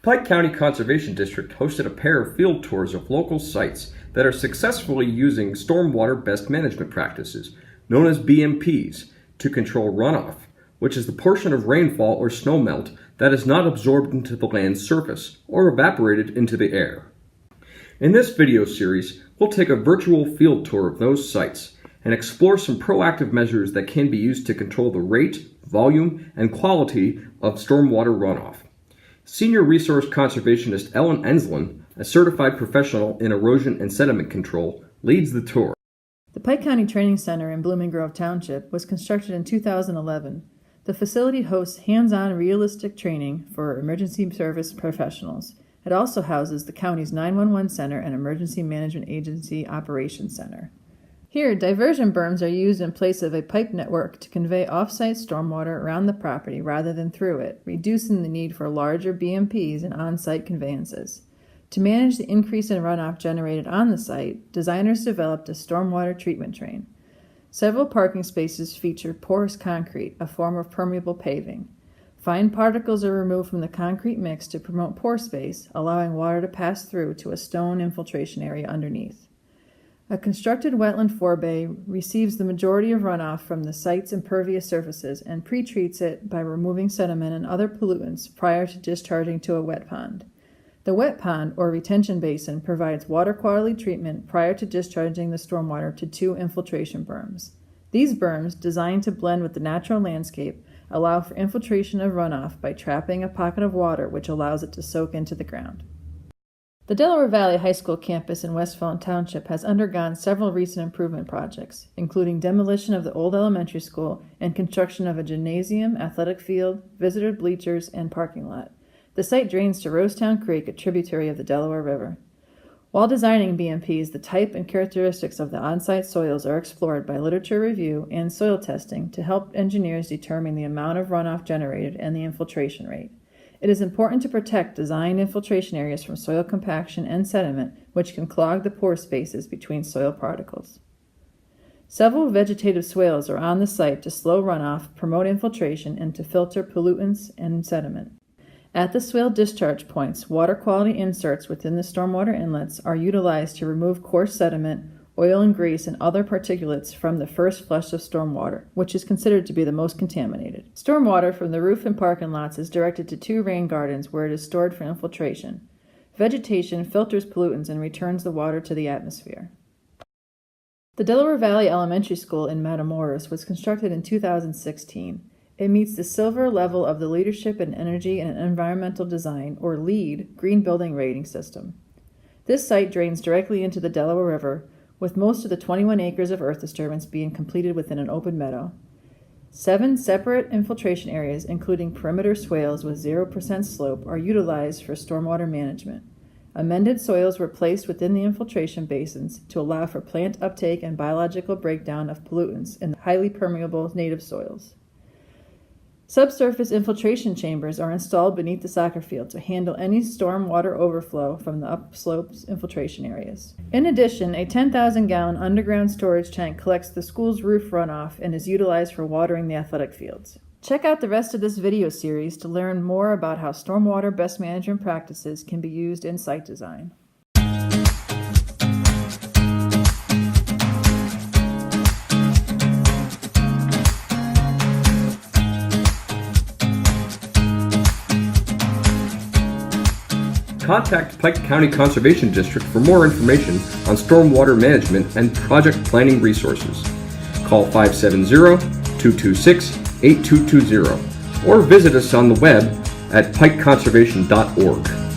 Pike County Conservation District hosted a pair of field tours of local sites that are successfully using stormwater best management practices, known as BMPs, to control runoff, which is the portion of rainfall or snowmelt that is not absorbed into the land's surface or evaporated into the air. In this video series, we'll take a virtual field tour of those sites and explore some proactive measures that can be used to control the rate, volume, and quality of stormwater runoff. Senior Resource Conservationist Ellen Enslin, a certified professional in erosion and sediment control, leads the tour. The Pike County Training Center in Blooming Grove Township was constructed in 2011. The facility hosts hands-on realistic training for emergency service professionals. It also houses the county's 911 Center and Emergency Management Agency Operations Center. Here, diversion berms are used in place of a pipe network to convey off-site stormwater around the property rather than through it, reducing the need for larger BMPs and on-site conveyances. To manage the increase in runoff generated on the site, designers developed a stormwater treatment drain. Several parking spaces feature porous concrete, a form of permeable paving. Fine particles are removed from the concrete mix to promote pore space, allowing water to pass through to a stone infiltration area underneath. A constructed wetland forebay receives the majority of runoff from the site's impervious surfaces and pre-treats it by removing sediment and other pollutants prior to discharging to a wet pond. The wet pond, or retention basin, provides water quality treatment prior to discharging the stormwater to 2 infiltration berms. These berms, designed to blend with the natural landscape, allow for infiltration of runoff by trapping a pocket of water which allows it to soak into the ground. The Delaware Valley High School campus in Westfallen Township has undergone several recent improvement projects, including demolition of the old elementary school and construction of a gymnasium, athletic field, visitor bleachers, and parking lot. The site drains to Rosetown Creek, a tributary of the Delaware River. While designing BMPs, the type and characteristics of the on-site soils are explored by literature review and soil testing to help engineers determine the amount of runoff generated and the infiltration rate. It is important to protect designed infiltration areas from soil compaction and sediment, which can clog the pore spaces between soil particles. Several vegetative swales are on the site to slow runoff, promote infiltration, and to filter pollutants and sediment. At the swale discharge points, water quality inserts within the stormwater inlets are utilized to remove coarse sediment, oil and grease, and other particulates from the first flush of stormwater, which is considered to be the most contaminated. Stormwater from the roof and parking lots is directed to 2 rain gardens where it is stored for infiltration. Vegetation filters pollutants and returns the water to the atmosphere. The Delaware Valley Elementary School in Matamoros was constructed in 2016. It meets the silver level of the Leadership in Energy and Environmental Design, or LEED, green building rating system. This site drains directly into the Delaware River, with most of the 21 acres of earth disturbance being completed within an open meadow. 7 separate infiltration areas, including perimeter swales with 0% slope, are utilized for stormwater management. Amended soils were placed within the infiltration basins to allow for plant uptake and biological breakdown of pollutants in highly permeable native soils. Subsurface infiltration chambers are installed beneath the soccer field to handle any storm water overflow from the upslopes infiltration areas. In addition, a 10,000-gallon underground storage tank collects the school's roof runoff and is utilized for watering the athletic fields. Check out the rest of this video series to learn more about how stormwater best management practices can be used in site design. Contact Pike County Conservation District for more information on stormwater management and project planning resources. Call 570-226-8220 or visit us on the web at pikeconservation.org.